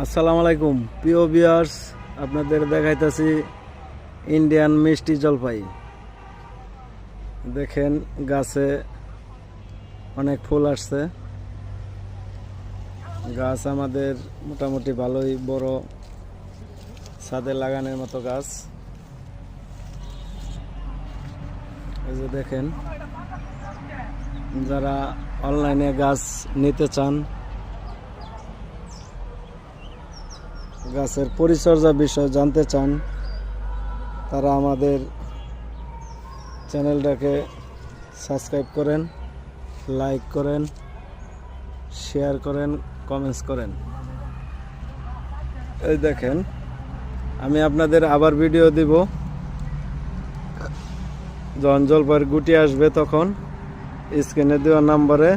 আসসালামু আলাইকুম প্রিয় ভিউয়ার্স, আপনাদের দেখাইতেছি ইন্ডিয়ান মিষ্টি জলপাই। দেখেন গাছে অনেক ফুল আসছে। গাছ আমাদের মোটামুটি ভালোই বড়, ছাদে লাগানোর মতো গাছ। এই যে দেখেন, যারা অনলাইনে গাছ নিতে চান, গাছের পরিচর্যা বিষয় জানতে চান, তারা আমাদের চ্যানেলটাকে সাবস্ক্রাইব করেন, লাইক করেন, শেয়ার করেন, কমেন্টস করেন। এই দেখেন, আমি আপনাদের আবার ভিডিও দিব যখন জলপাইয়ের গুটি আসবে, তখন স্ক্রিনে দেওয়া নাম্বারে